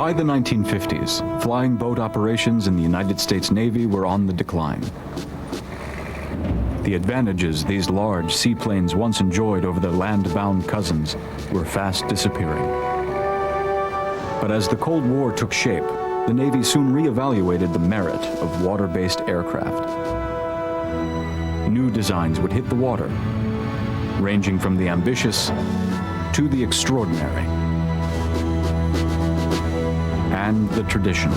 By the 1950s, flying boat operations in the United States Navy were on the decline. The advantages these large seaplanes once enjoyed over their land-bound cousins were fast disappearing. But as the Cold War took shape, the Navy soon reevaluated the merit of water-based aircraft. New designs would hit the water, ranging from the ambitious to the extraordinary and the traditional.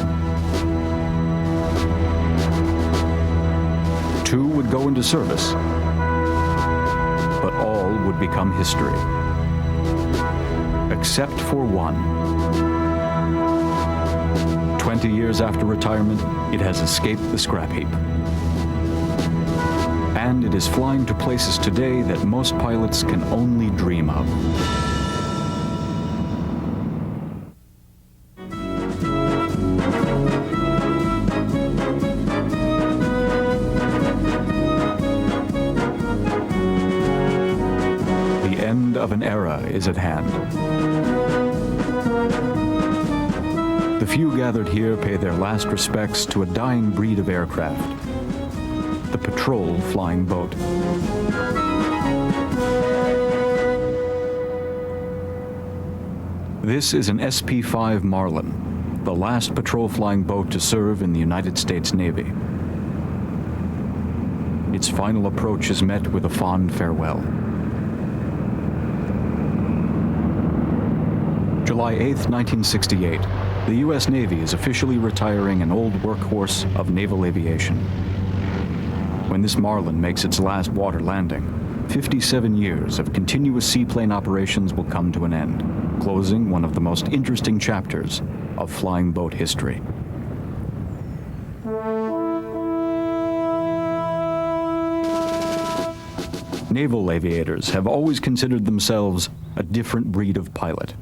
Two would go into service, but all would become history, except for one. 20 years after retirement, it has escaped the scrap heap. And it is flying to places today that most pilots can only dream of. The end of an era is at hand. The few gathered here pay their last respects to a dying breed of aircraft, the patrol flying boat. This is an SP-5 Marlin, the last patrol flying boat to serve in the United States Navy. Its final approach is met with a fond farewell. July 8, 1968, the U.S. Navy is officially retiring an old workhorse of naval aviation. When this Marlin makes its last water landing, 57 years of continuous seaplane operations will come to an end, closing one of the most interesting chapters of flying boat history. Naval aviators have always considered themselves a different breed of pilot.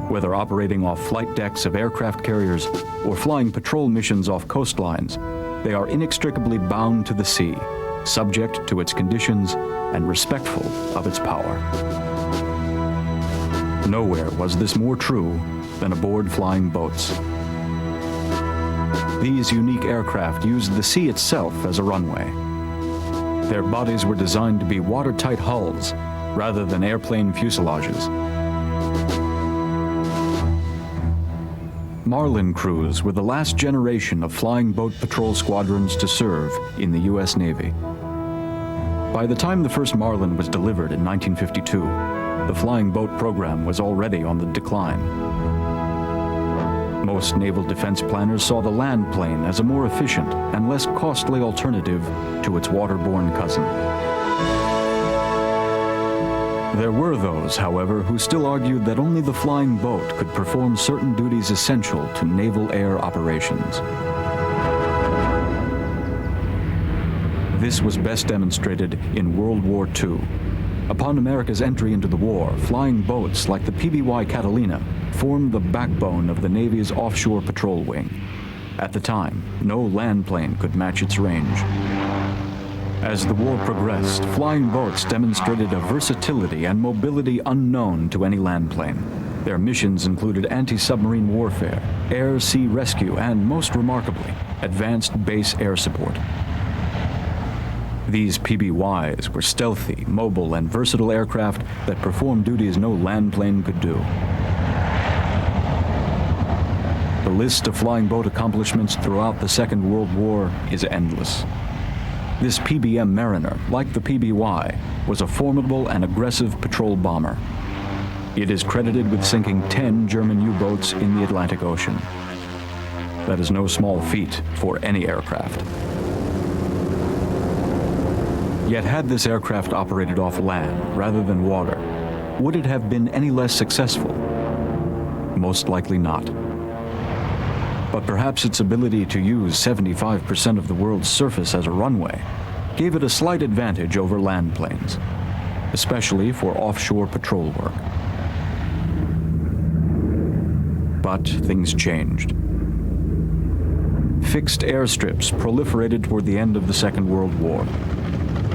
Whether operating off flight decks of aircraft carriers or flying patrol missions off coastlines, they are inextricably bound to the sea, subject to its conditions and respectful of its power. Nowhere was this more true than aboard flying boats. These unique aircraft used the sea itself as a runway. Their bodies were designed to be watertight hulls rather than airplane fuselages. Marlin crews were the last generation of flying boat patrol squadrons to serve in the U.S. Navy. By the time the first Marlin was delivered in 1952, the flying boat program was already on the decline. Most naval defense planners saw the land plane as a more efficient and less costly alternative to its waterborne cousin. There were those, however, who still argued that only the flying boat could perform certain duties essential to naval air operations. This was best demonstrated in World War II. Upon America's entry into the war, flying boats like the PBY Catalina formed the backbone of the Navy's offshore patrol wing. At the time, no land plane could match its range. As the war progressed, flying boats demonstrated a versatility and mobility unknown to any land plane. Their missions included anti-submarine warfare, air-sea rescue, and, most remarkably, advanced base air support. These PBYs were stealthy, mobile, and versatile aircraft that performed duties no land plane could do. The list of flying boat accomplishments throughout the Second World War is endless. This PBM Mariner, like the PBY, was a formidable and aggressive patrol bomber. It is credited with sinking 10 German U-boats in the Atlantic Ocean. That is no small feat for any aircraft. Yet had this aircraft operated off land rather than water, would it have been any less successful? Most likely not. But perhaps its ability to use 75% of the world's surface as a runway gave it a slight advantage over land planes, especially for offshore patrol work. But things changed. Fixed airstrips proliferated toward the end of the Second World War.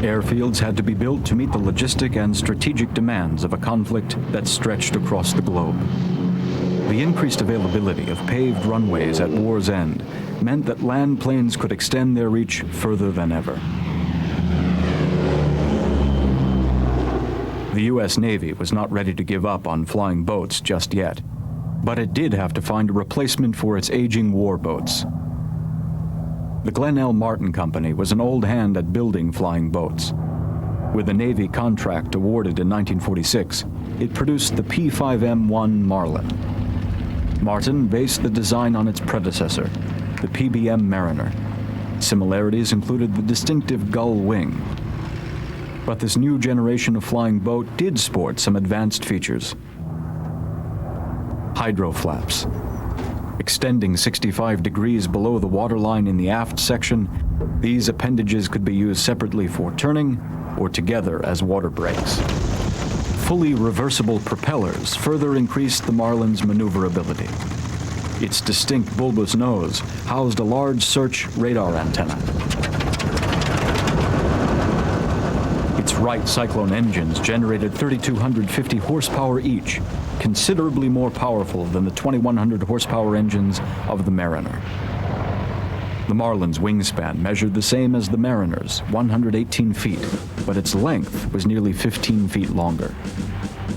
Airfields had to be built to meet the logistic and strategic demands of a conflict that stretched across the globe. The increased availability of paved runways at war's end meant that land planes could extend their reach further than ever. The U.S. Navy was not ready to give up on flying boats just yet, but it did have to find a replacement for its aging war boats. The Glenn L. Martin Company was an old hand at building flying boats. With a Navy contract awarded in 1946, it produced the P-5M-1 Marlin. Martin based the design on its predecessor, the PBM Mariner. Similarities included the distinctive gull wing. But this new generation of flying boat did sport some advanced features. Hydro flaps. Extending 65 degrees below the waterline in the aft section, these appendages could be used separately for turning or together as water brakes. Fully reversible propellers further increased the Marlin's maneuverability. Its distinct bulbous nose housed a large search radar antenna. Its Wright Cyclone engines generated 3,250 horsepower each, considerably more powerful than the 2,100 horsepower engines of the Mariner. The Marlin's wingspan measured the same as the Mariner's, 118 feet, but its length was nearly 15 feet longer.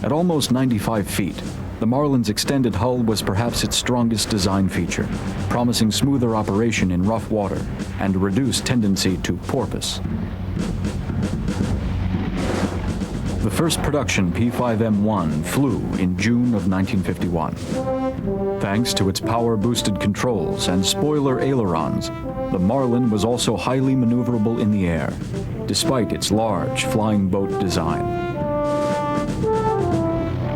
At almost 95 feet, the Marlin's extended hull was perhaps its strongest design feature, promising smoother operation in rough water and a reduced tendency to porpoise. The first production P-5M-1 flew in June of 1951. Thanks to its power-boosted controls and spoiler ailerons, the Marlin was also highly maneuverable in the air, despite its large flying boat design.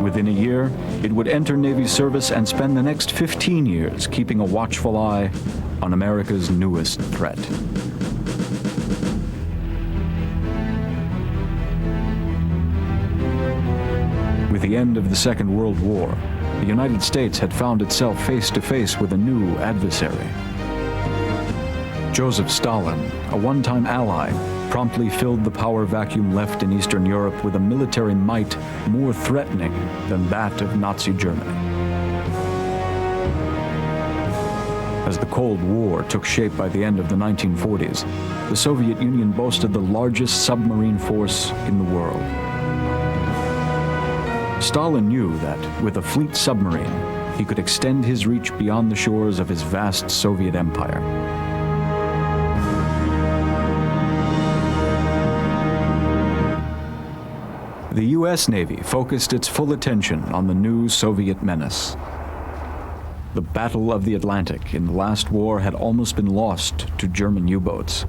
Within a year, it would enter Navy service and spend the next 15 years keeping a watchful eye on America's newest threat. With the end of the Second World War, the United States had found itself face to face with a new adversary. Joseph Stalin, a one-time ally, promptly filled the power vacuum left in Eastern Europe with a military might more threatening than that of Nazi Germany. As the Cold War took shape by the end of the 1940s, the Soviet Union boasted the largest submarine force in the world. Stalin knew that, with a fleet submarine, he could extend his reach beyond the shores of his vast Soviet empire. The U.S. Navy focused its full attention on the new Soviet menace. The Battle of the Atlantic in the last war had almost been lost to German U-boats.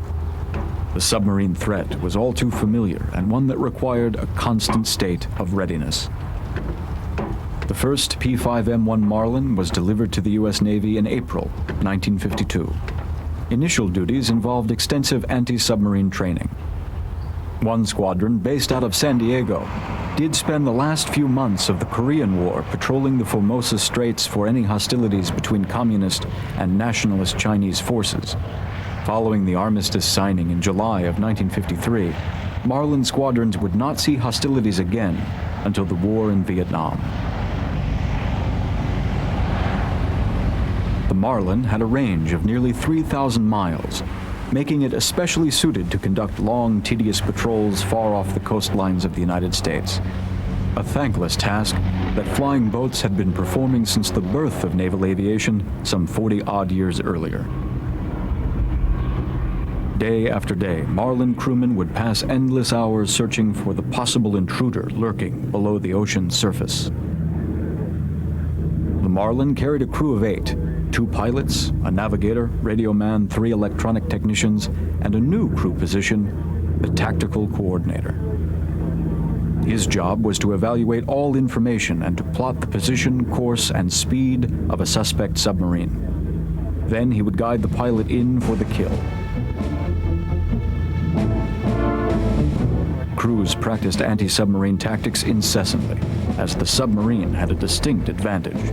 The submarine threat was all too familiar and one that required a constant state of readiness. The first P-5M-1 Marlin was delivered to the U.S. Navy in April 1952. Initial duties involved extensive anti-submarine training. One squadron, based out of San Diego, did spend the last few months of the Korean War patrolling the Formosa Straits for any hostilities between communist and nationalist Chinese forces. Following the armistice signing in July of 1953, Marlin squadrons would not see hostilities again until the war in Vietnam. The Marlin had a range of nearly 3,000 miles, making it especially suited to conduct long, tedious patrols far off the coastlines of the United States. A thankless task that flying boats had been performing since the birth of naval aviation some 40-odd years earlier. Day after day, Marlin crewmen would pass endless hours searching for the possible intruder lurking below the ocean's surface. The Marlin carried a crew of 8, 2 pilots, a navigator, radio man, 3 electronic technicians, and a new crew position, the tactical coordinator. His job was to evaluate all information and to plot the position, course, and speed of a suspect submarine. Then he would guide the pilot in for the kill. Crews practiced anti-submarine tactics incessantly, as the submarine had a distinct advantage.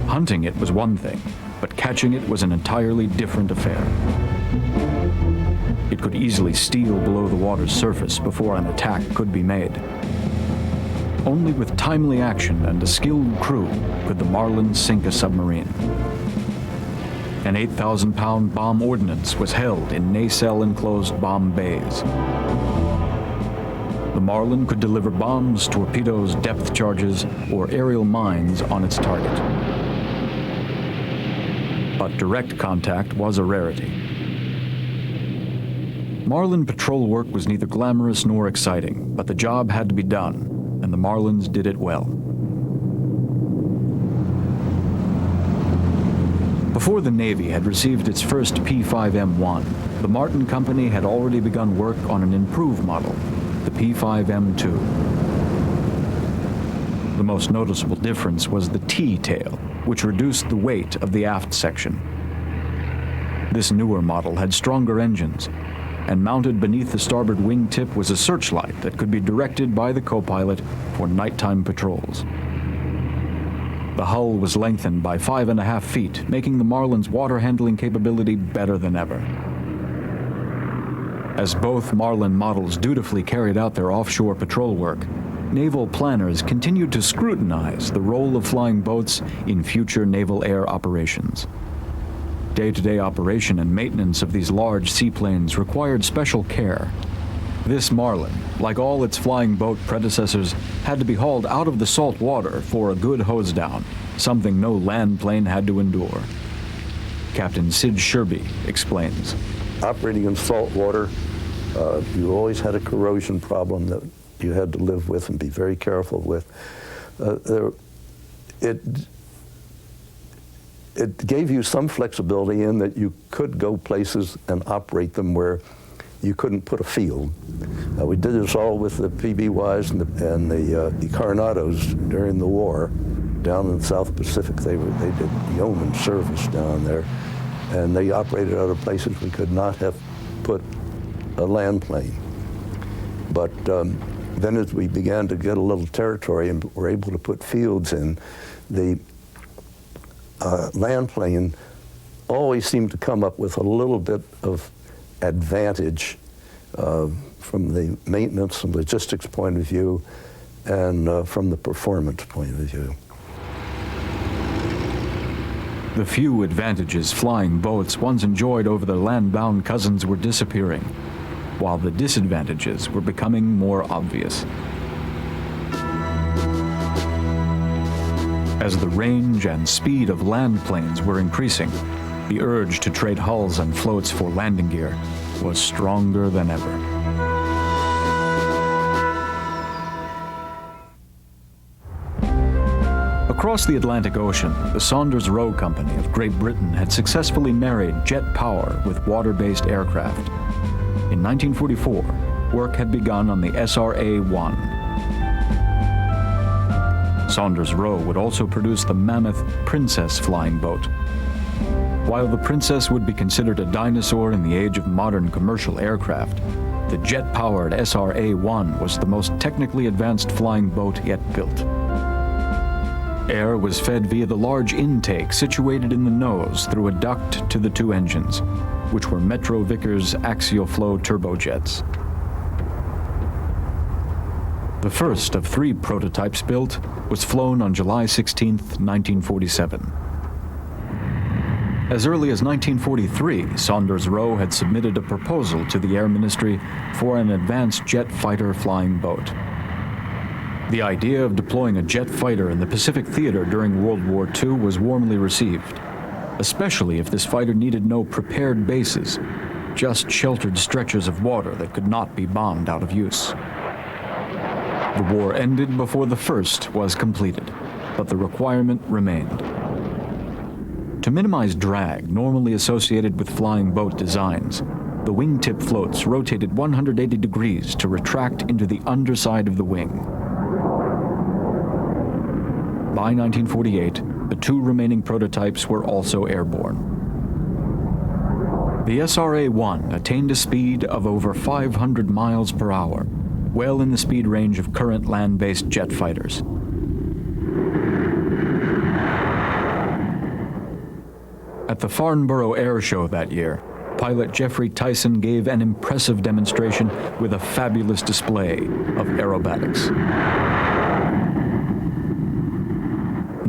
Hunting it was one thing, but catching it was an entirely different affair. It could easily steal below the water's surface before an attack could be made. Only with timely action and a skilled crew could the Marlin sink a submarine. An 8,000-pound bomb ordnance was held in nacelle-enclosed bomb bays. The Marlin could deliver bombs, torpedoes, depth charges, or aerial mines on its target. But direct contact was a rarity. Marlin patrol work was neither glamorous nor exciting, but the job had to be done, and the Marlins did it well. Before the Navy had received its first P-5M1, the Martin Company had already begun work on an improved model, the P-5M2. The most noticeable difference was the T-tail, which reduced the weight of the aft section. This newer model had stronger engines, and mounted beneath the starboard wingtip was a searchlight that could be directed by the co-pilot for nighttime patrols. The hull was lengthened by 5.5 feet, making the Marlin's water handling capability better than ever. As both Marlin models dutifully carried out their offshore patrol work, naval planners continued to scrutinize the role of flying boats in future naval air operations. Day-to-day operation and maintenance of these large seaplanes required special care. This Marlin, like all its flying boat predecessors, had to be hauled out of the salt water for a good hose down, something no land plane had to endure. Captain Sid Sherby explains. Operating in salt water, you always had a corrosion problem that you had to live with and be very careful with. It gave you some flexibility in that you could go places and operate them where you couldn't put a field. We did this all with the PBYs and the Coronados during the war. Down in the South Pacific, they did yeoman service down there, and they operated out of places we could not have put a land plane. But then as we began to get a little territory and were able to put fields in, the land plane always seemed to come up with a little bit of advantage from the maintenance and logistics point of view and from the performance point of view. The few advantages flying boats once enjoyed over their land-bound cousins were disappearing, while the disadvantages were becoming more obvious. As the range and speed of land planes were increasing, the urge to trade hulls and floats for landing gear was stronger than ever. Across the Atlantic Ocean, the Saunders Roe Company of Great Britain had successfully married jet power with water-based aircraft. In 1944, work had begun on the SRA-1. Saunders Roe would also produce the mammoth Princess flying boat. While the Princess would be considered a dinosaur in the age of modern commercial aircraft, the jet-powered SRA-1 was the most technically advanced flying boat yet built. Air was fed via the large intake situated in the nose through a duct to the two engines, which were Metro Vickers axial flow turbojets. The first of 3 prototypes built was flown on July 16, 1947. As early as 1943, Saunders Roe had submitted a proposal to the Air Ministry for an advanced jet fighter flying boat. The idea of deploying a jet fighter in the Pacific Theater during World War II was warmly received, especially if this fighter needed no prepared bases, just sheltered stretches of water that could not be bombed out of use. The war ended before the first was completed, but the requirement remained. To minimize drag normally associated with flying boat designs, the wingtip floats rotated 180 degrees to retract into the underside of the wing. By 1948, the 2 remaining prototypes were also airborne. The SRA-1 attained a speed of over 500 miles per hour, well in the speed range of current land-based jet fighters. At the Farnborough Air Show that year, pilot Jeffrey Tyson gave an impressive demonstration with a fabulous display of aerobatics.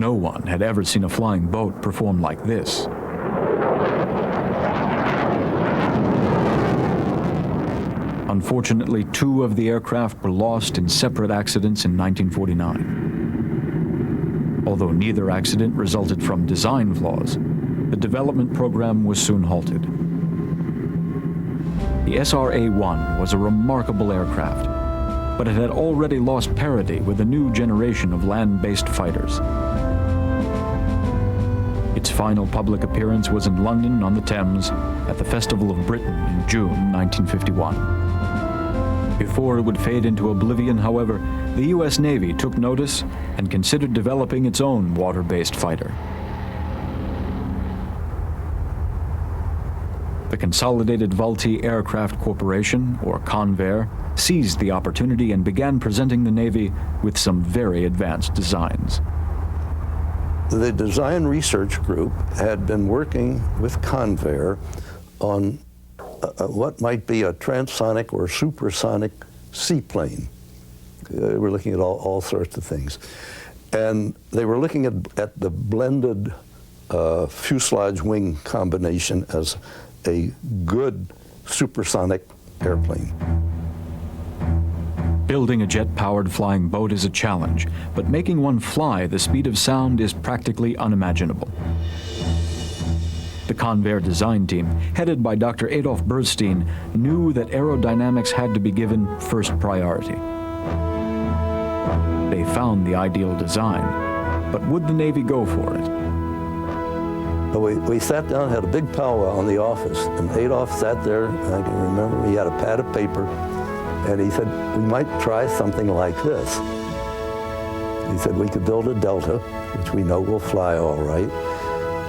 No one had ever seen a flying boat perform like this. Unfortunately, 2 of the aircraft were lost in separate accidents in 1949. Although neither accident resulted from design flaws, the development program was soon halted. The SRA-1 was a remarkable aircraft, but it had already lost parity with a new generation of land-based fighters. Its final public appearance was in London on the Thames at the Festival of Britain in June 1951. Before it would fade into oblivion, however, the U.S. Navy took notice and considered developing its own water-based fighter. The Consolidated Vultee Aircraft Corporation, or Convair, seized the opportunity and began presenting the Navy with some very advanced designs. The design research group had been working with Convair on what might be a transonic or supersonic seaplane. We're looking at all sorts of things. And they were looking at the blended fuselage wing combination as a good supersonic airplane. Building a jet-powered flying boat is a challenge, but making one fly the speed of sound is practically unimaginable. The Convair design team, headed by Dr. Adolf Bernstein, knew that aerodynamics had to be given first priority. They found the ideal design, but would the Navy go for it? We sat down, had a big powwow in the office, and Adolf sat there, and I can remember he had a pad of paper, and he said, we might try something like this. He said, we could build a Delta, which we know will fly all right,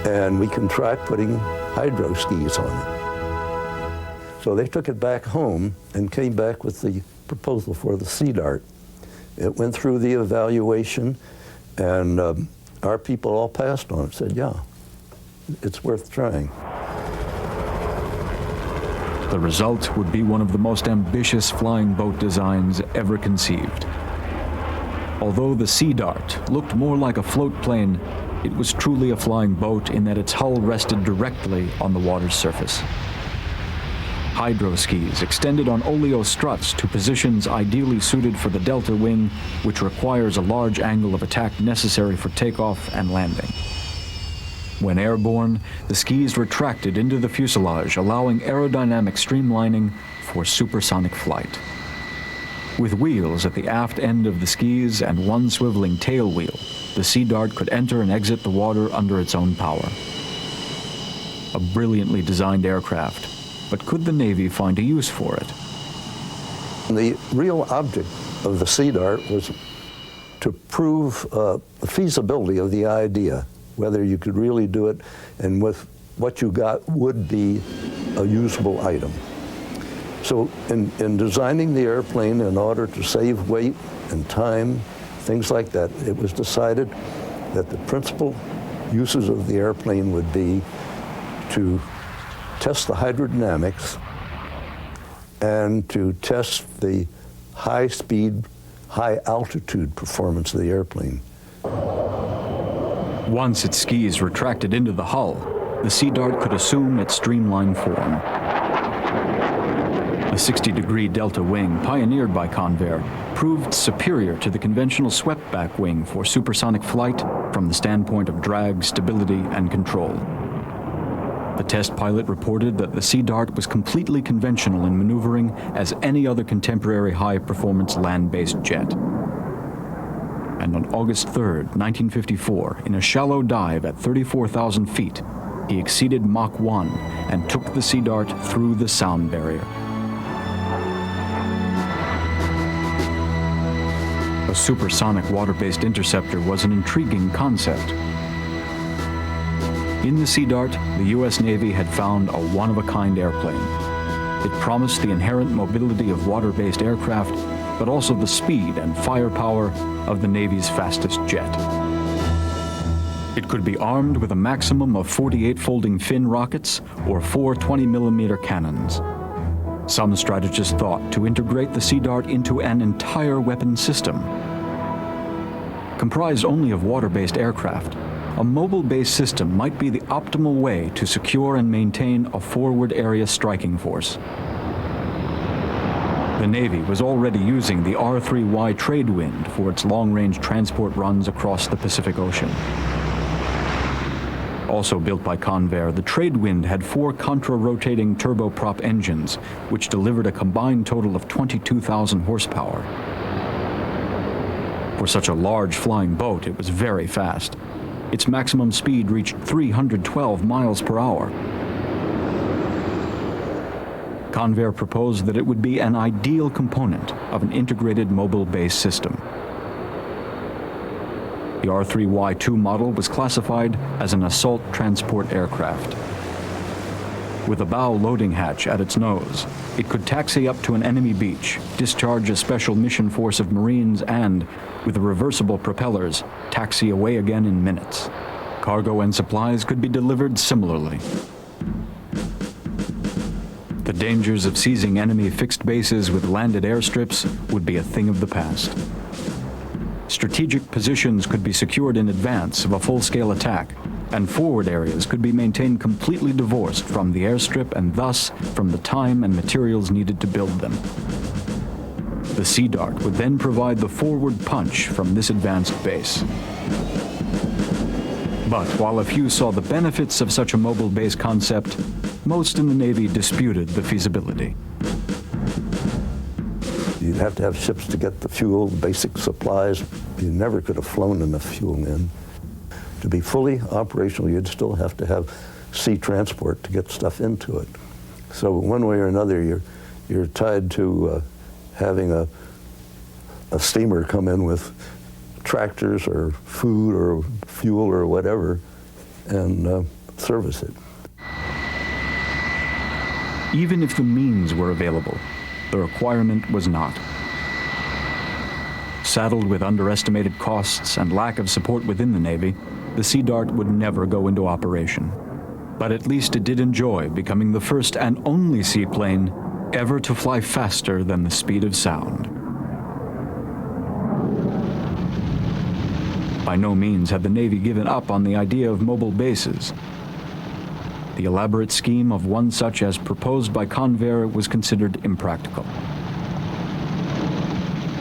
and we can try putting hydro skis on it. So they took it back home and came back with the proposal for the Sea Dart. It went through the evaluation, and our people all passed on it, said, yeah, it's worth trying. The result would be one of the most ambitious flying boat designs ever conceived. Although the Sea Dart looked more like a float plane, it was truly a flying boat in that its hull rested directly on the water's surface. Hydro skis extended on oleo struts to positions ideally suited for the delta wing, which requires a large angle of attack necessary for takeoff and landing. When airborne, the skis retracted into the fuselage, allowing aerodynamic streamlining for supersonic flight. With wheels at the aft end of the skis and one swiveling tail wheel, the Sea Dart could enter and exit the water under its own power. A brilliantly designed aircraft, but could the Navy find a use for it? The real object of the Sea Dart was to prove the feasibility of the idea, whether you could really do it, and with what you got would be a usable item. So in designing the airplane in order to save weight and time, things like that, it was decided that the principal uses of the airplane would be to test the hydrodynamics and to test the high speed, high altitude performance of the airplane. Once its skis retracted into the hull, the Sea Dart could assume its streamlined form. The 60-degree delta wing, pioneered by Convair, proved superior to the conventional swept-back wing for supersonic flight from the standpoint of drag, stability, and control. The test pilot reported that the Sea Dart was completely conventional in maneuvering as any other contemporary high-performance land-based jet. And on August 3rd, 1954, in a shallow dive at 34,000 feet, he exceeded Mach 1 and took the Sea Dart through the sound barrier. A supersonic water-based interceptor was an intriguing concept. In the Sea Dart, the U.S. Navy had found a one-of-a-kind airplane. It promised the inherent mobility of water-based aircraft, but also the speed and firepower of the Navy's fastest jet. It could be armed with a maximum of 48 folding fin rockets or 4 20-millimeter cannons. Some strategists thought to integrate the Sea Dart into an entire weapon system. Comprised only of water-based aircraft, a mobile base system might be the optimal way to secure and maintain a forward area striking force. The Navy was already using the R-3Y Tradewind for its long-range transport runs across the Pacific Ocean. Also built by Convair, the Tradewind had 4 contra-rotating turboprop engines, which delivered a combined total of 22,000 horsepower. For such a large flying boat, it was very fast. Its maximum speed reached 312 miles per hour. Convair proposed that it would be an ideal component of an integrated mobile base system. The R-3Y2 model was classified as an assault transport aircraft. With a bow loading hatch at its nose, it could taxi up to an enemy beach, discharge a special mission force of Marines, and, with reversible propellers, taxi away again in minutes. Cargo and supplies could be delivered similarly. The dangers of seizing enemy fixed bases with landed airstrips would be a thing of the past. Strategic positions could be secured in advance of a full-scale attack, and forward areas could be maintained completely divorced from the airstrip and thus from the time and materials needed to build them. The Sea Dart would then provide the forward punch from this advanced base. But while a few saw the benefits of such a mobile base concept, most in the Navy disputed the feasibility. You'd have to have ships to get the fuel, basic supplies. You never could have flown enough fuel in. To be fully operational, you'd still have to have sea transport to get stuff into it. So one way or another, you're tied to having a steamer come in with tractors or food or fuel or whatever and service it. Even if the means were available, the requirement was not. Saddled with underestimated costs and lack of support within the Navy, the Sea Dart would never go into operation. But at least it did enjoy becoming the first and only seaplane ever to fly faster than the speed of sound. By no means had the Navy given up on the idea of mobile bases. The elaborate scheme of one such as proposed by Convair was considered impractical.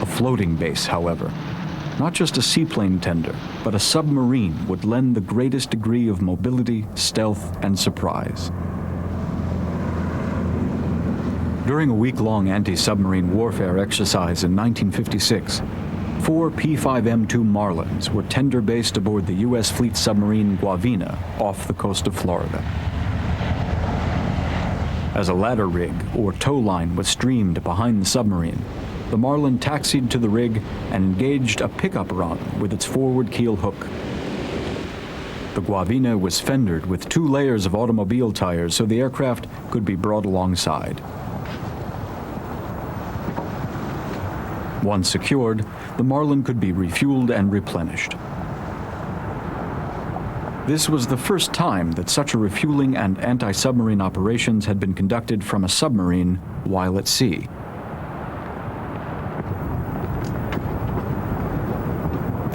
A floating base, however, not just a seaplane tender, but a submarine would lend the greatest degree of mobility, stealth, and surprise. During a week-long anti-submarine warfare exercise in 1956, 4 P-5M2 Marlins were tender-based aboard the U.S. fleet submarine Guavina off the coast of Florida. As a ladder rig or tow line was streamed behind the submarine, the Marlin taxied to the rig and engaged a pickup run with its forward keel hook. The Guavina was fendered with 2 layers of automobile tires so the aircraft could be brought alongside. Once secured, the Marlin could be refueled and replenished. This was the first time that such a refueling and anti-submarine operations had been conducted from a submarine while at sea.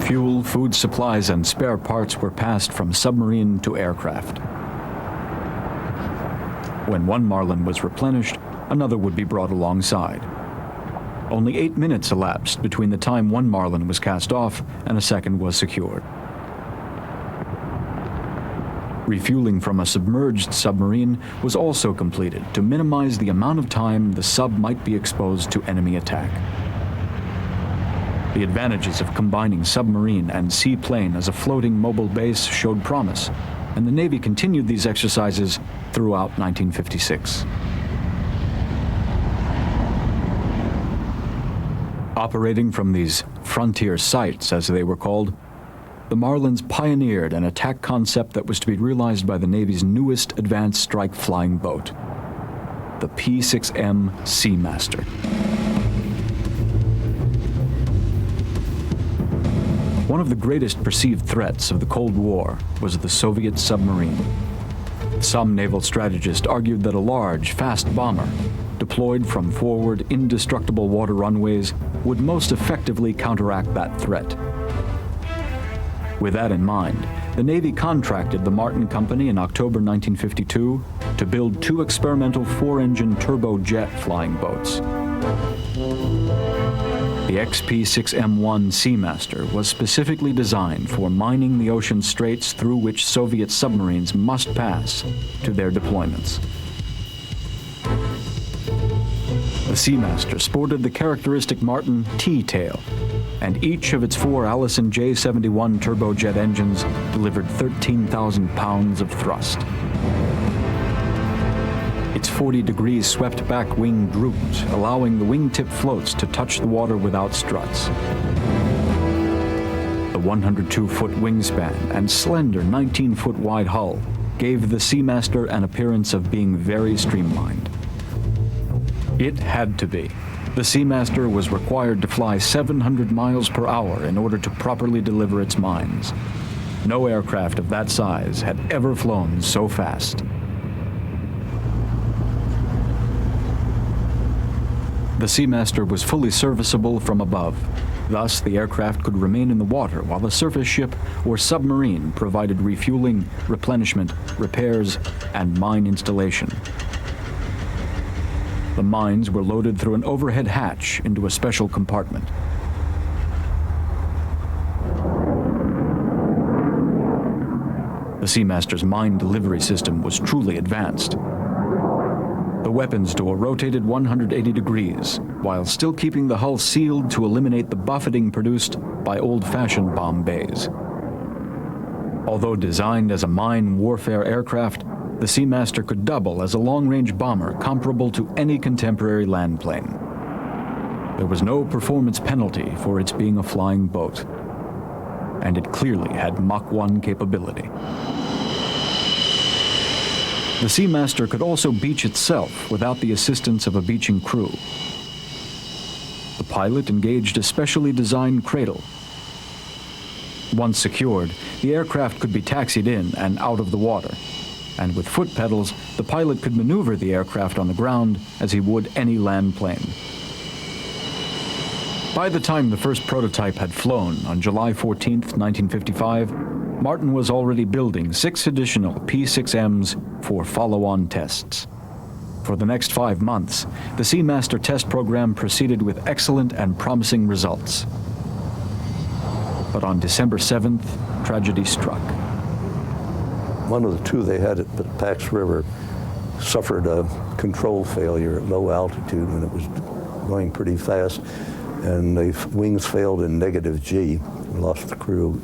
Fuel, food supplies, and spare parts were passed from submarine to aircraft. When one Marlin was replenished, another would be brought alongside. Only 8 minutes elapsed between the time one Marlin was cast off and a second was secured. Refueling from a submerged submarine was also completed to minimize the amount of time the sub might be exposed to enemy attack. The advantages of combining submarine and seaplane as a floating mobile base showed promise, and the Navy continued these exercises throughout 1956. Operating from these frontier sites, as they were called, the Marlins pioneered an attack concept that was to be realized by the Navy's newest advanced strike flying boat, the P-6M Seamaster. One of the greatest perceived threats of the Cold War was the Soviet submarine. Some naval strategists argued that a large, fast bomber, deployed from forward, indestructible water runways, would most effectively counteract that threat. With that in mind, the Navy contracted the Martin Company in October 1952 to build 2 experimental 4-engine turbojet flying boats. The XP-6M1 Seamaster was specifically designed for mining the ocean straits through which Soviet submarines must pass to their deployments. The Seamaster sported the characteristic Martin T-tail, and each of its 4 Allison J71 turbojet engines delivered 13,000 pounds of thrust. Its 40 degrees swept back wing drooped, allowing the wingtip floats to touch the water without struts. The 102-foot wingspan and slender 19-foot wide hull gave the Seamaster an appearance of being very streamlined. It had to be. The Seamaster was required to fly 700 miles per hour in order to properly deliver its mines. No aircraft of that size had ever flown so fast. The Seamaster was fully serviceable from above. Thus, the aircraft could remain in the water while a surface ship or submarine provided refueling, replenishment, repairs, and mine installation. The mines were loaded through an overhead hatch into a special compartment. The Seamaster's mine delivery system was truly advanced. The weapons door rotated 180 degrees, while still keeping the hull sealed to eliminate the buffeting produced by old-fashioned bomb bays. Although designed as a mine warfare aircraft, the Seamaster could double as a long-range bomber comparable to any contemporary land plane. There was no performance penalty for its being a flying boat, and it clearly had Mach 1 capability. The Seamaster could also beach itself without the assistance of a beaching crew. The pilot engaged a specially designed cradle. Once secured, the aircraft could be taxied in and out of the water, and with foot pedals, the pilot could maneuver the aircraft on the ground as he would any land plane. By the time the first prototype had flown on July 14, 1955, Martin was already building 6 additional P-6Ms for follow-on tests. For the next 5 months, the Seamaster test program proceeded with excellent and promising results. But on December 7th, tragedy struck. One of the 2 they had at the Pax River suffered a control failure at low altitude when it was going pretty fast, and the wings failed in negative G. We lost the crew.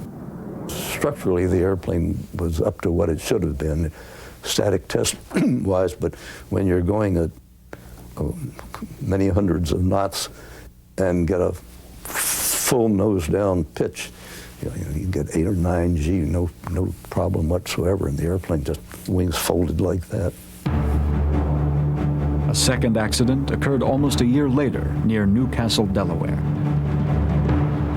Structurally, the airplane was up to what it should have been, static test-wise, but when you're going at many hundreds of knots and get a full nose-down pitch, you get 8 or 9 G, no problem whatsoever, and the airplane just wings folded like that. A second accident occurred almost a year later near Newcastle, Delaware.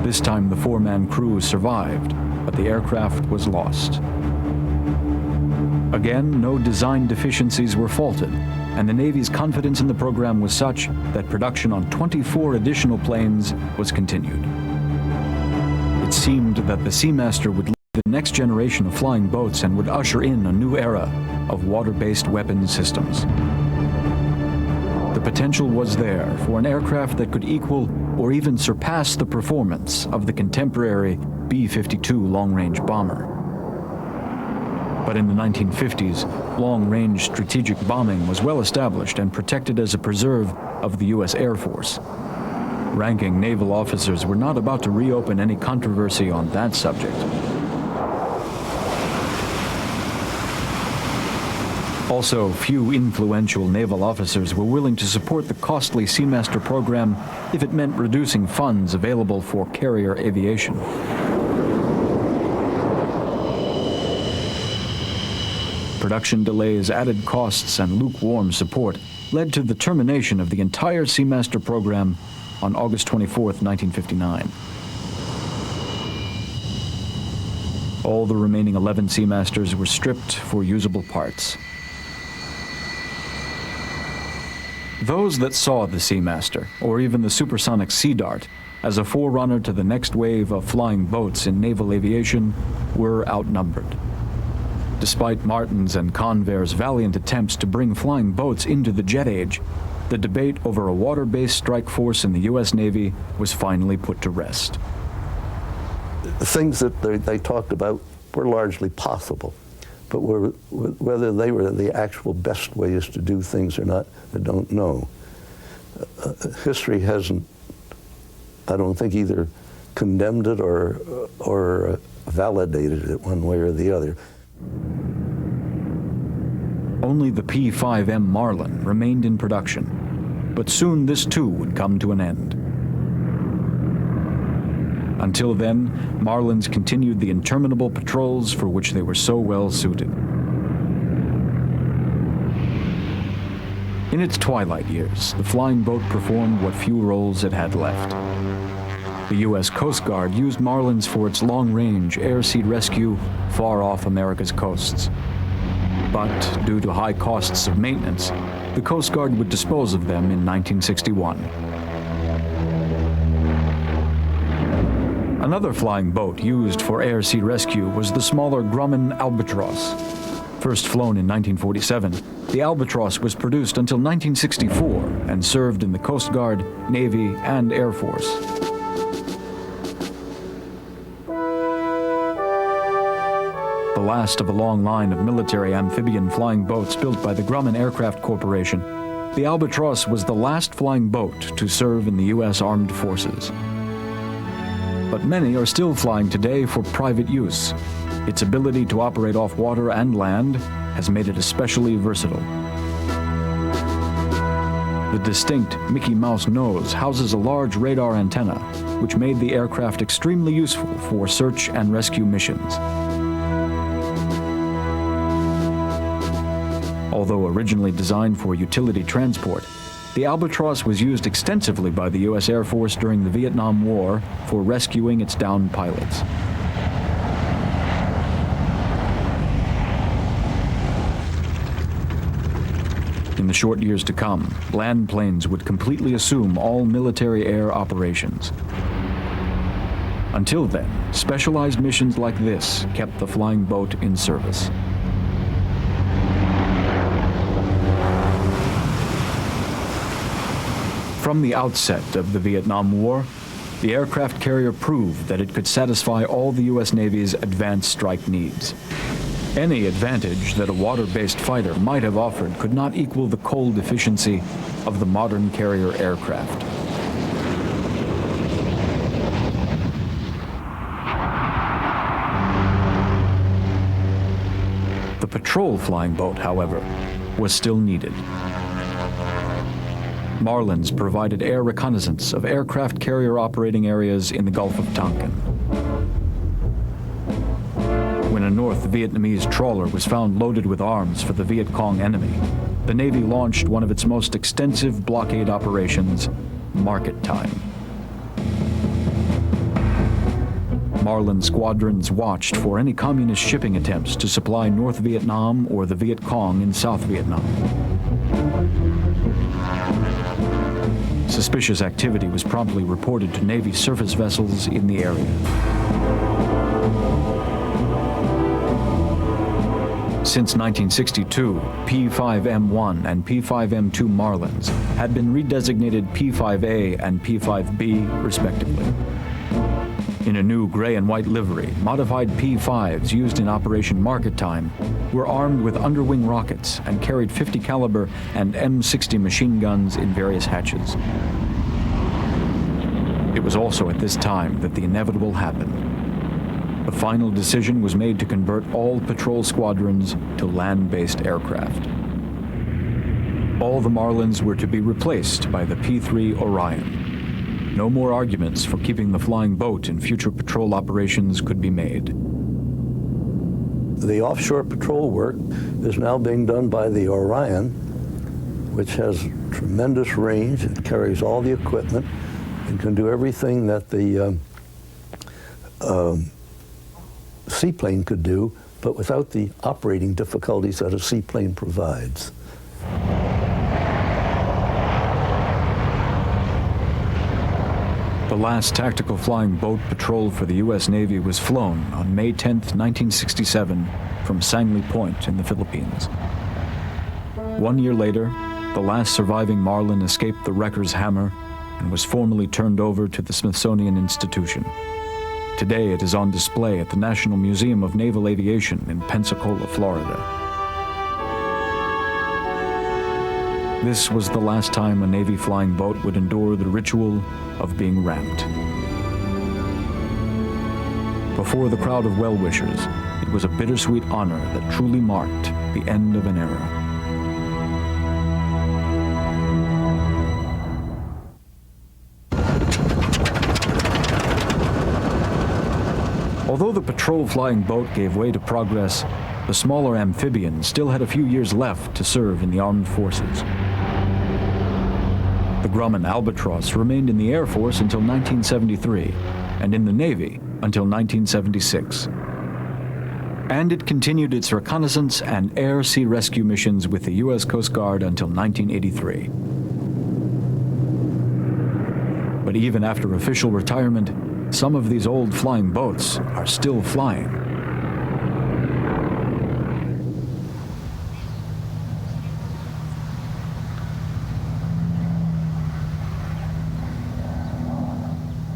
This time the 4-man crew survived, but the aircraft was lost. Again, no design deficiencies were faulted, and the Navy's confidence in the program was such that production on 24 additional planes was continued. It seemed that the Seamaster would lead the next generation of flying boats and would usher in a new era of water-based weapon systems. The potential was there for an aircraft that could equal or even surpass the performance of the contemporary B-52 long-range bomber. But in the 1950s, long-range strategic bombing was well established and protected as a preserve of the U.S. Air Force. Ranking naval officers were not about to reopen any controversy on that subject. Also, few influential naval officers were willing to support the costly Seamaster program if it meant reducing funds available for carrier aviation. Production delays, added costs, and lukewarm support led to the termination of the entire Seamaster program on August 24, 1959. All the remaining 11 Seamasters were stripped for usable parts. Those that saw the Seamaster, or even the supersonic Sea Dart, as a forerunner to the next wave of flying boats in naval aviation, were outnumbered. Despite Martin's and Convair's valiant attempts to bring flying boats into the jet age, the debate over a water-based strike force in the U.S. Navy was finally put to rest. The things that they talked about were largely possible, but whether they were the actual best ways to do things or not, I don't know. History hasn't, I don't think, either condemned it or validated it one way or the other. Only the P-5M Marlin remained in production, but soon this too would come to an end. Until then, Marlins continued the interminable patrols for which they were so well suited. In its twilight years, the flying boat performed what few roles it had left. The U.S. Coast Guard used Marlins for its long-range air-sea rescue far off America's coasts. But due to high costs of maintenance, the Coast Guard would dispose of them in 1961. Another flying boat used for air-sea rescue was the smaller Grumman Albatross. First flown in 1947, the Albatross was produced until 1964 and served in the Coast Guard, Navy, and Air Force. The last of a long line of military amphibian flying boats built by the Grumman Aircraft Corporation, the Albatross was the last flying boat to serve in the U.S. Armed Forces. But many are still flying today for private use. Its ability to operate off water and land has made it especially versatile. The distinct Mickey Mouse nose houses a large radar antenna, which made the aircraft extremely useful for search and rescue missions. Although originally designed for utility transport, the Albatross was used extensively by the U.S. Air Force during the Vietnam War for rescuing its downed pilots. In the short years to come, land planes would completely assume all military air operations. Until then, specialized missions like this kept the flying boat in service. From the outset of the Vietnam War, the aircraft carrier proved that it could satisfy all the U.S. Navy's advanced strike needs. Any advantage that a water-based fighter might have offered could not equal the cold efficiency of the modern carrier aircraft. The patrol flying boat, however, was still needed. Marlins provided air reconnaissance of aircraft carrier operating areas in the Gulf of Tonkin. When a North Vietnamese trawler was found loaded with arms for the Viet Cong enemy, the Navy launched one of its most extensive blockade operations, Market Time. Marlin squadrons watched for any communist shipping attempts to supply North Vietnam or the Viet Cong in South Vietnam. Suspicious activity was promptly reported to Navy surface vessels in the area. Since 1962, P-5M1 and P-5M2 Marlins had been redesignated P-5A and P-5B, respectively. In a new gray and white livery, modified P-5s used in Operation Market Time were armed with underwing rockets and carried .50 caliber and M60 machine guns in various hatches. It was also at this time that the inevitable happened. The final decision was made to convert all patrol squadrons to land-based aircraft. All the Marlins were to be replaced by the P-3 Orion. No more arguments for keeping the flying boat in future patrol operations could be made. The offshore patrol work is now being done by the Orion, which has tremendous range. It carries all the equipment and can do everything that the seaplane could do, but without the operating difficulties that a seaplane provides. The The last tactical flying boat patrol for the U.S. Navy was flown on May 10, 1967, from Sangley Point in the Philippines. 1 year later, the last surviving Marlin escaped the wrecker's hammer and was formally turned over to the Smithsonian Institution. Today it is on display at the National Museum of Naval Aviation in Pensacola, Florida. This was the last time a Navy flying boat would endure the ritual of being ramped. Before the crowd of well-wishers, it was a bittersweet honor that truly marked the end of an era. Although the patrol flying boat gave way to progress, the smaller amphibian still had a few years left to serve in the armed forces. The Grumman Albatross remained in the Air Force until 1973, and in the Navy until 1976. And it continued its reconnaissance and air-sea rescue missions with the U.S. Coast Guard until 1983. But even after official retirement, some of these old flying boats are still flying.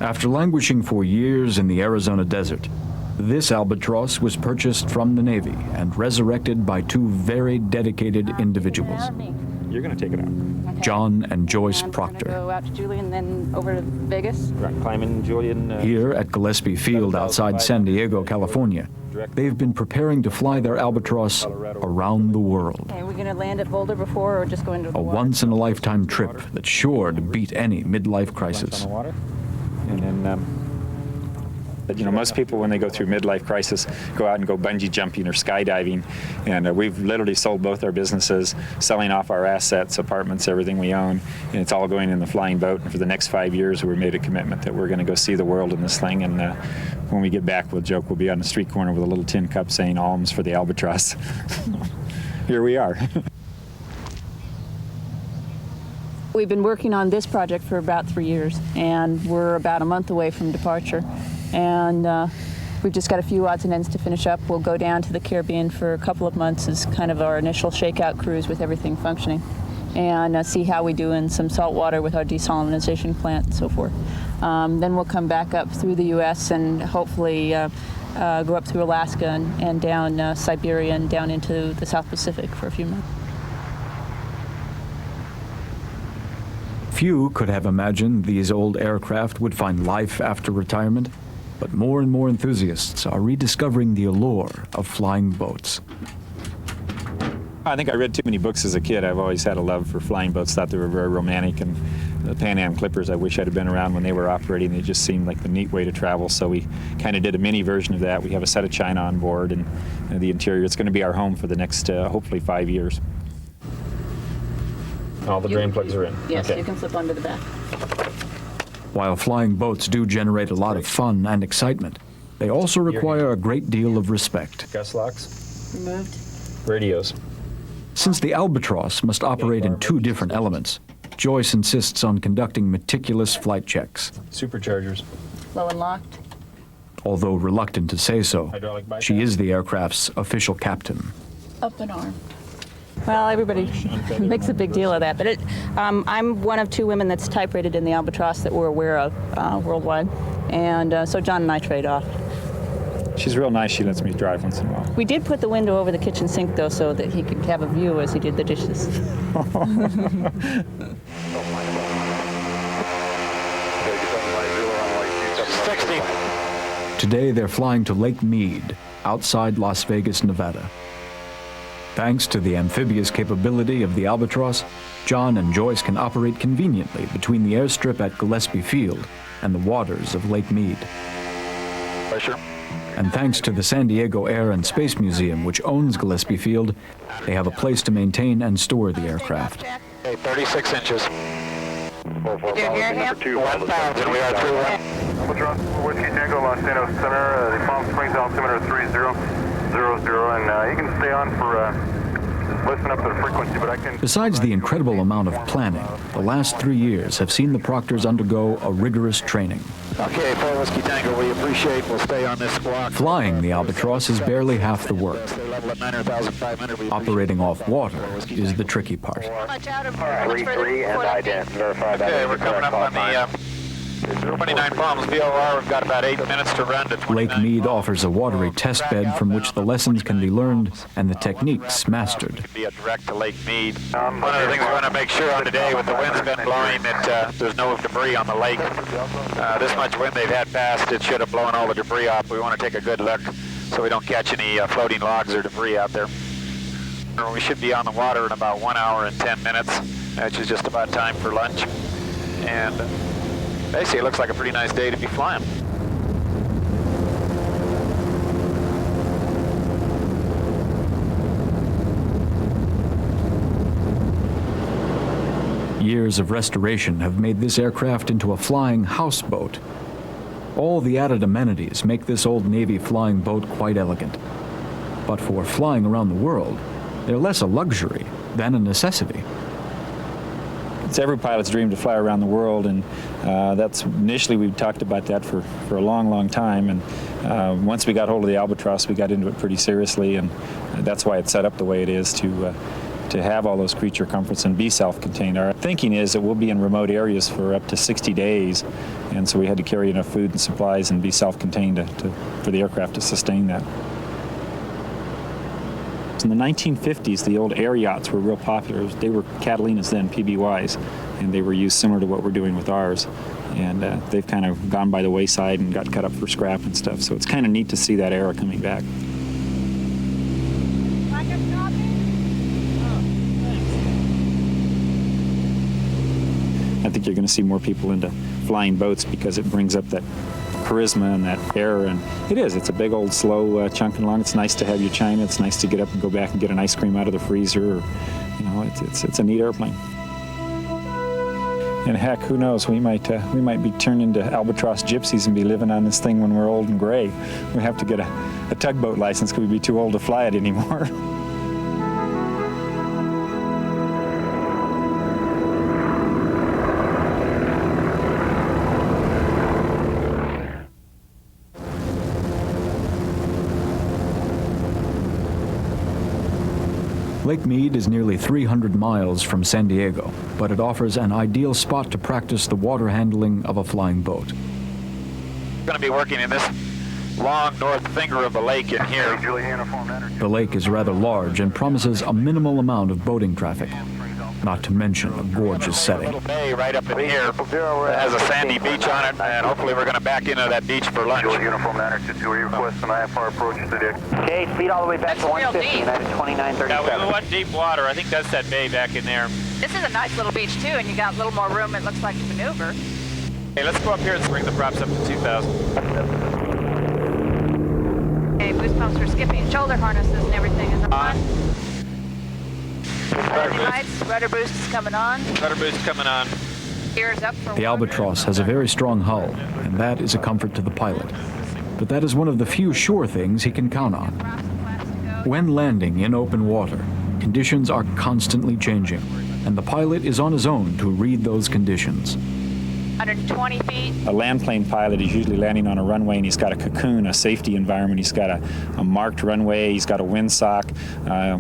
After languishing for years in the Arizona desert, this Albatross was purchased from the Navy and resurrected by two very dedicated individuals. You're going to take it out. Okay. John and Joyce And Proctor. We're gonna go out to Julian, then over to Vegas. Right, climbing Julian. Here at Gillespie Field outside San Diego, California, they've been preparing to fly their Albatross around the world. Okay, we're gonna land at Boulder before, or just go into the A water? once-in-a-lifetime trip that's sure to beat any midlife crisis. On the water. And then, but you know, most people when they go through midlife crisis go out and go bungee jumping or skydiving, and we've literally sold both our businesses, selling off our assets, apartments, everything we own, and it's all going in the flying boat. And for the next 5 years, we made a commitment that we're going to go see the world in this thing. And when we get back, we'll joke we'll be on the street corner with a little tin cup saying "Alms for the Albatross." Here we are. We've been working on this project for about 3 years, and we're about a month away from departure. And we've just got a few odds and ends to finish up. We'll go down to the Caribbean for a couple of months as kind of our initial shakeout cruise with everything functioning, and see how we do in some salt water with our desalinization plant and so forth. Then we'll come back up through the U.S. and hopefully go up through Alaska and down Siberia and down into the South Pacific for a few months. Few could have imagined these old aircraft would find life after retirement, but more and more enthusiasts are rediscovering the allure of flying boats. I think I read too many books as a kid. I've always had a love for flying boats, thought they were very romantic, and the Pan Am Clippers, I wish I'd have been around when they were operating. They just seemed like the neat way to travel, so we kind of did a mini version of that. We have a set of china on board, and the interior, it's going to be our home for the next, hopefully, 5 years. All the drain plugs are in. Yes, Okay. you can flip onto the back. While flying boats do generate a lot of fun and excitement, they also require a great deal of respect. Gus locks, Removed. radios. Since the Albatross must operate in two different elements, Joyce insists on conducting meticulous flight checks. Superchargers. Low and locked. Although reluctant to say so, Hydraulic bypass. she is the aircraft's official captain. Up and arm. Well, everybody makes a big deal of that, but I'm one of two women that's type rated in the Albatross that we're aware of worldwide, and so John and I trade off. She's real nice. She lets me drive once in a while. We did put the window over the kitchen sink, though, so that he could have a view as he did the dishes. Today they're flying to Lake Mead, outside Las Vegas, Nevada. Thanks to the amphibious capability of the Albatross, John and Joyce can operate conveniently between the airstrip at Gillespie Field and the waters of Lake Mead. Pressure. And thanks to the San Diego Air and Space Museum, which owns Gillespie Field, they have a place to maintain and store the aircraft. Okay, 36 inches. Did you hear him? 1,000, we are through one. Albatross, Whiskey Tango, Los Santos Center, the Palm Springs altimeter 3000, and you can stay on for listen up to the frequency, but I can... Besides the incredible amount of planning, the last 3 years have seen the Proctors undergo a rigorous training. Okay, 4 Whiskey Tango, we appreciate. We'll stay on this squawk. Flying the Albatross is barely half the work. Stay level at 9,500. Operating off water is the tricky part. Much out of 3-3 and ident. Verify that. Okay, we're coming up on the 29 Palms VOR. We've got about 8 minutes to run to 29. Lake Mead offers a watery test bed from which the lessons can be learned and the techniques mastered. Be a direct to Lake Mead. One of the things we want to make sure on today, with the wind's been blowing, that there's no debris on the lake. This much wind they've had past, it should have blown all the debris off. We want to take a good look so we don't catch any floating logs or debris out there. We should be on the water in about 1 hour and 10 minutes, which is just about time for lunch. And basically, it looks like a pretty nice day to be flying. Years of restoration have made this aircraft into a flying houseboat. All the added amenities make this old Navy flying boat quite elegant. But for flying around the world, they're less a luxury than a necessity. It's every pilot's dream to fly around the world, and that's initially we talked about that for a long time. And once we got hold of the Albatross, we got into it pretty seriously, and that's why it's set up the way it is to have all those creature comforts and be self-contained. Our thinking is that we'll be in remote areas for up to 60 days, and so we had to carry enough food and supplies and be self-contained for the aircraft to sustain that. In the 1950s, the old air yachts were real popular. They were Catalinas then, PBYs, and they were used similar to what we're doing with ours. And they've kind of gone by the wayside and got cut up for scrap and stuff. So it's kind of neat to see that era coming back. I think you're going to see more people into flying boats because it brings up that charisma and that air, and it's a big old slow chunking along. It's nice to have your China. It's nice to get up and go back and get an ice cream out of the freezer, or, it's a neat airplane. And heck, who knows, we might be turned into albatross gypsies and be living on this thing when we're old and gray. We have to get a tugboat license because we'd be too old to fly it anymore. Lake Mead is nearly 300 miles from San Diego, but it offers an ideal spot to practice the water handling of a flying boat. We're going to be working in this long north finger of the lake in here. The lake is rather large and promises a minimal amount of boating traffic, not to mention a gorgeous A setting. little bay right up in here that has a sandy beach on it, and hopefully we're going to back into that beach for lunch. Uniform 922, request an IFR approach to the... Okay, speed all the way back to 150, United 2937. Yeah, we want deep water. I think that's that bay back in there. This is a nice little beach too, and you got a little more room, it looks like, to maneuver. Hey, let's go up here and bring the props up to 2,000. Okay, boost pumps for skipping, shoulder harnesses and everything is on. Lights, rudder boost is coming on. Rudder boost coming on. Gears up for The Albatross has a very strong hull, and that is a comfort to the pilot. But that is one of the few sure things he can count on. When landing in open water, conditions are constantly changing, and the pilot is on his own to read those conditions. 120 feet. A land plane pilot is usually landing on a runway, and he's got a cocoon, a safety environment. He's got a marked runway. He's got a windsock.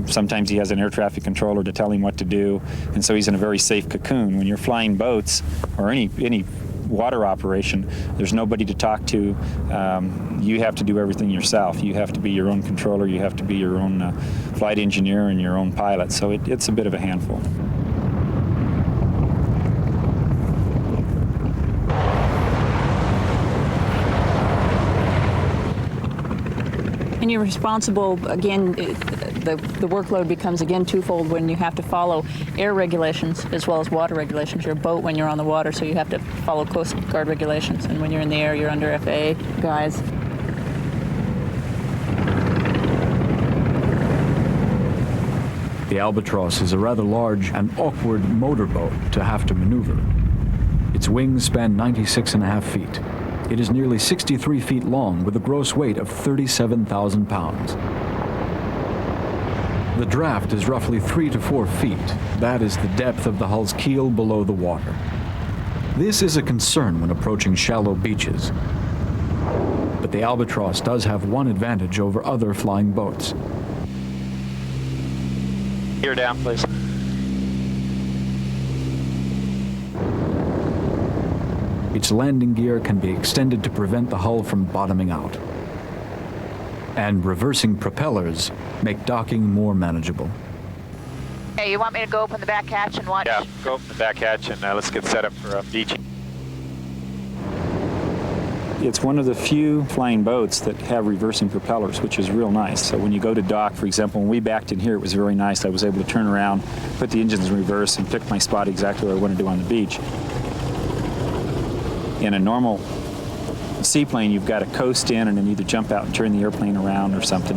Sometimes he has an air traffic controller to tell him what to do, and so he's in a very safe cocoon. When you're flying boats or any water operation, there's nobody to talk to. You have to do everything yourself. You have to be your own controller. You have to be your own flight engineer and your own pilot. So it's a bit of a handful. And you're responsible, again, the workload becomes again twofold when you have to follow air regulations as well as water regulations. You're a boat when you're on the water, so you have to follow Coast Guard regulations. And when you're in the air, you're under FAA guise. The Albatross is a rather large and awkward motorboat to have to maneuver. Its wings span 96.5 feet. It is nearly 63 feet long with a gross weight of 37,000 pounds. The draft is roughly 3 to 4 feet. That is the depth of the hull's keel below the water. This is a concern when approaching shallow beaches. But the Albatross does have one advantage over other flying boats. Gear down, please. Its landing gear can be extended to prevent the hull from bottoming out. And reversing propellers make docking more manageable. Hey, you want me to go open the back hatch and watch? Yeah, go open the back hatch and let's get set up for beaching. It's one of the few flying boats that have reversing propellers, which is real nice. So when you go to dock, for example, when we backed in here, it was very nice. I was able to turn around, put the engines in reverse, and pick my spot exactly where I want to do on the beach. In a normal seaplane, you've got to coast in and then either jump out and turn the airplane around or something.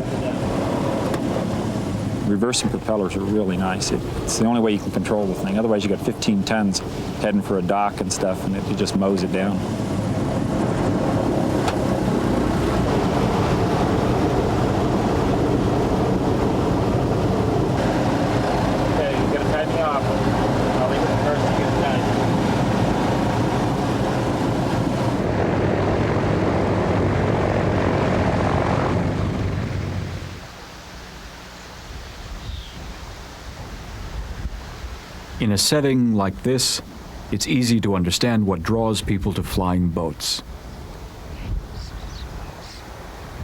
Reversing propellers are really nice. It's the only way you can control the thing. Otherwise, you got 15 tons heading for a dock and stuff, and it just mows it down. Okay, you're gonna tie me off. I'll leave it first to get it done. In a setting like this, it's easy to understand what draws people to flying boats.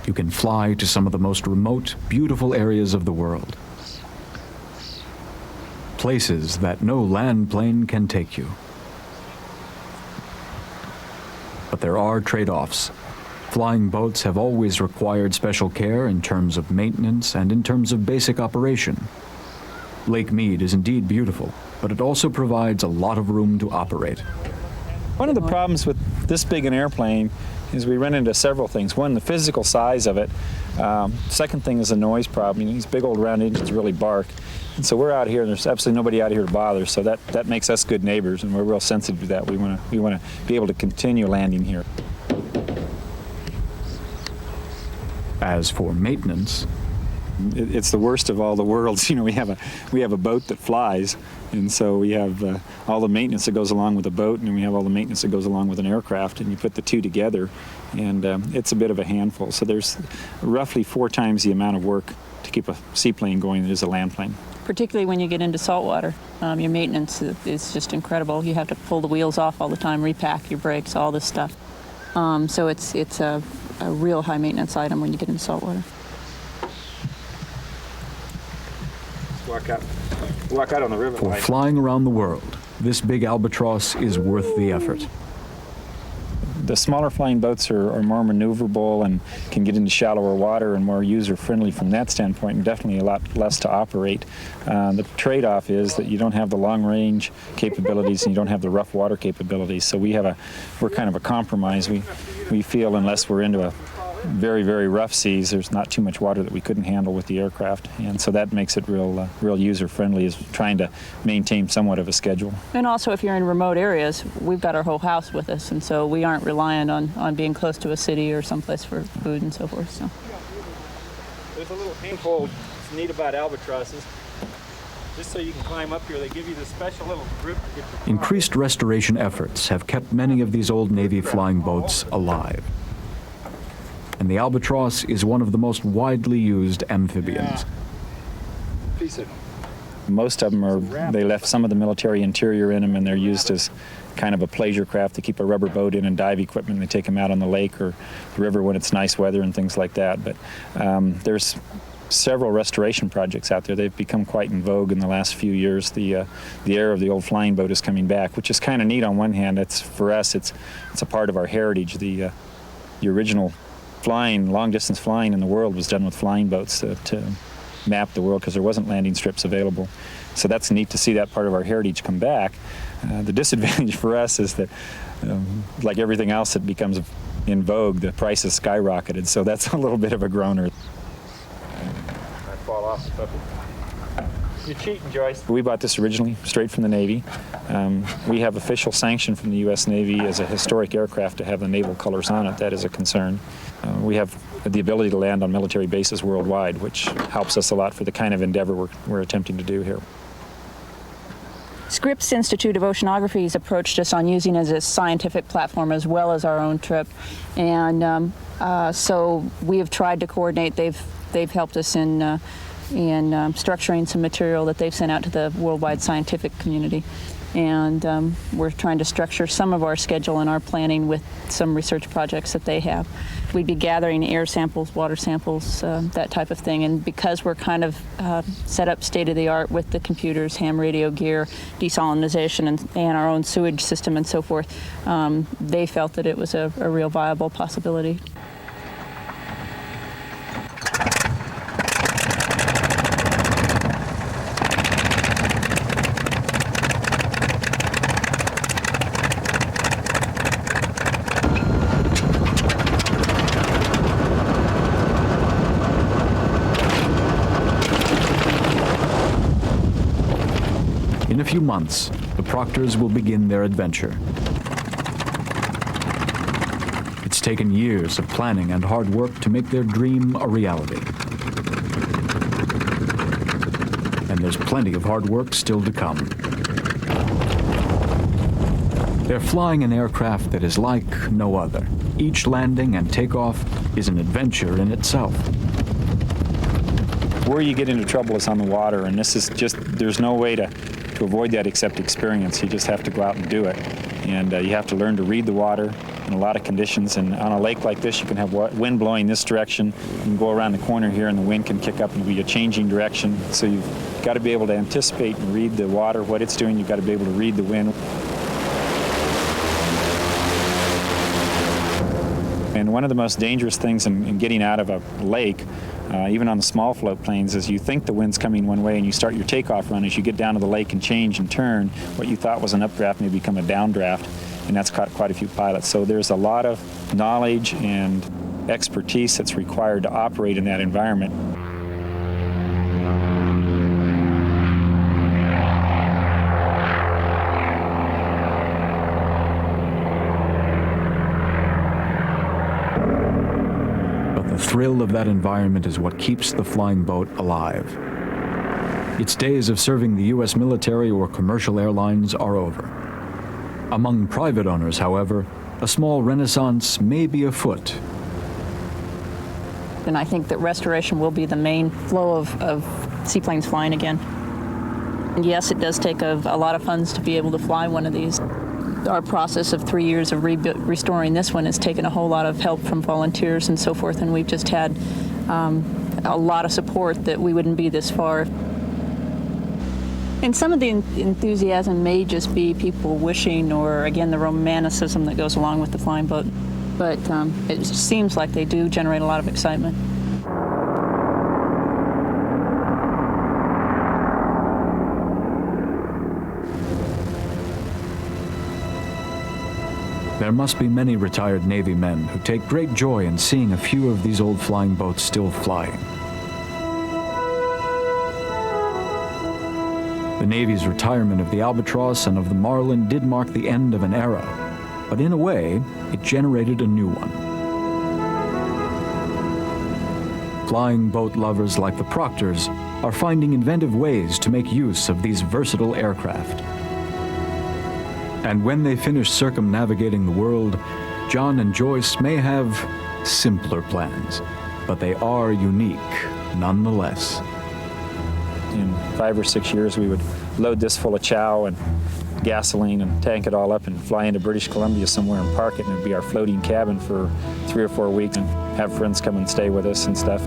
You can fly to some of the most remote, beautiful areas of the world. Places that no land plane can take you. But there are trade-offs. Flying boats have always required special care in terms of maintenance and in terms of basic operation. Lake Mead is indeed beautiful, but it also provides a lot of room to operate. One of the problems with this big an airplane is we run into several things. One, the physical size of it. Second thing is the noise problem. These big old round engines really bark. And so we're out here, and there's absolutely nobody out here to bother, so that makes us good neighbors, and we're real sensitive to that. We want to be able to continue landing here. As for maintenance, It's the worst of all the worlds. You know, we have a boat that flies, and so we have all the maintenance that goes along with a boat, and we have all the maintenance that goes along with an aircraft, and you put the two together, and it's a bit of a handful. So there's roughly 4 times the amount of work to keep a seaplane going that is a land plane. Particularly when you get into saltwater. Your maintenance is just incredible. You have to pull the wheels off all the time, repack your brakes, all this stuff. So it's a real high maintenance item when you get into saltwater. Walk out on the river. for flying around the world, this big Albatross is worth the effort. The smaller flying boats are more maneuverable and can get into shallower water and more user-friendly from that standpoint, and definitely a lot less to operate. The trade-off is that you don't have the long-range capabilities and you don't have the rough water capabilities. So we're kind of a compromise. We feel unless we're into a very, very rough seas, there's not too much water that we couldn't handle with the aircraft, and so that makes it real user-friendly, is trying to maintain somewhat of a schedule. And also, if you're in remote areas, we've got our whole house with us, and so we aren't reliant on being close to a city or someplace for food and so forth. So There's a little handhold that's neat about Albatrosses. Just so you can climb up here, they give you this special little grip to get your Increased restoration efforts have kept many of these old Navy flying boats alive. And the Albatross is one of the most widely used amphibians. Most of them they left some of the military interior in them, and they're used as kind of a pleasure craft to keep a rubber boat in and dive equipment. They take them out on the lake or the river when it's nice weather and things like that. But there's several restoration projects out there. They've become quite in vogue in the last few years. The era of the old flying boat is coming back, which is kind of neat on one hand. For us, it's a part of our heritage. The original long-distance flying in the world was done with flying boats to map the world, because there wasn't landing strips available. So that's neat to see that part of our heritage come back. The disadvantage for us is that, like everything else that becomes in vogue, the price has skyrocketed. So that's a little bit of a groaner. I fall off the puppy. You're cheating, Joyce. We bought this originally straight from the Navy. We have official sanction from the U.S. Navy as a historic aircraft to have the naval colors on it. That is a concern. We have the ability to land on military bases worldwide, which helps us a lot for the kind of endeavor we're attempting to do here. Scripps Institute of Oceanography has approached us on using it as a scientific platform as well as our own trip, and so we have tried to coordinate. They've helped us in structuring some material that they've sent out to the worldwide scientific community, and we're trying to structure some of our schedule and our planning with some research projects that they have. We'd be gathering air samples, water samples, that type of thing, and because we're kind of set up state-of-the-art with the computers, ham radio gear, desalinization, and our own sewage system and so forth, they felt that it was a real viable possibility. In a few months, the Proctors will begin their adventure. It's taken years of planning and hard work to make their dream a reality. And there's plenty of hard work still to come. They're flying an aircraft that is like no other. Each landing and takeoff is an adventure in itself. Where you get into trouble is on the water, and this is just, there's no way to avoid that except experience. You just have to go out and do it. And you have to learn to read the water in a lot of conditions. And on a lake like this, you can have wind blowing this direction. You can go around the corner here and the wind can kick up and be a changing direction. So you've got to be able to anticipate and read the water, what it's doing. You've got to be able to read the wind. And one of the most dangerous things in getting out of a lake, even on the small float planes, is you think the wind's coming one way and you start your takeoff run. As you get down to the lake and change and turn, what you thought was an updraft may become a downdraft, and that's caught quite a few pilots. So there's a lot of knowledge and expertise that's required to operate in that environment. The thrill of that environment is what keeps the flying boat alive. Its days of serving the U.S. military or commercial airlines are over. Among private owners, however, a small renaissance may be afoot. And I think that restoration will be the main flow of seaplanes flying again. And yes, it does take a lot of funds to be able to fly one of these. Our process of 3 years of restoring this one has taken a whole lot of help from volunteers and so forth, and we've just had a lot of support that we wouldn't be this far. And some of the enthusiasm may just be people wishing, or again, the romanticism that goes along with the flying boat. But it seems like they do generate a lot of excitement. There must be many retired Navy men who take great joy in seeing a few of these old flying boats still flying. The Navy's retirement of the Albatross and of the Marlin did mark the end of an era, but in a way, it generated a new one. Flying boat lovers like the Proctors are finding inventive ways to make use of these versatile aircraft. And when they finish circumnavigating the world, John and Joyce may have simpler plans, but they are unique nonetheless. In 5 or 6 years, we would load this full of chow and gasoline and tank it all up and fly into British Columbia somewhere and park it, and it'd be our floating cabin for 3 or 4 weeks and have friends come and stay with us and stuff.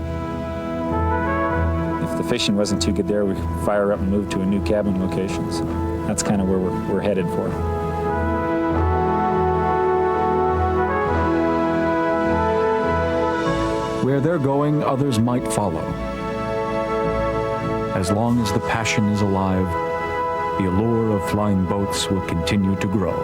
If the fishing wasn't too good there, we'd fire up and move to a new cabin location. So that's kind of where we're headed for. Where they're going, others might follow. As long as the passion is alive, the allure of flying boats will continue to grow.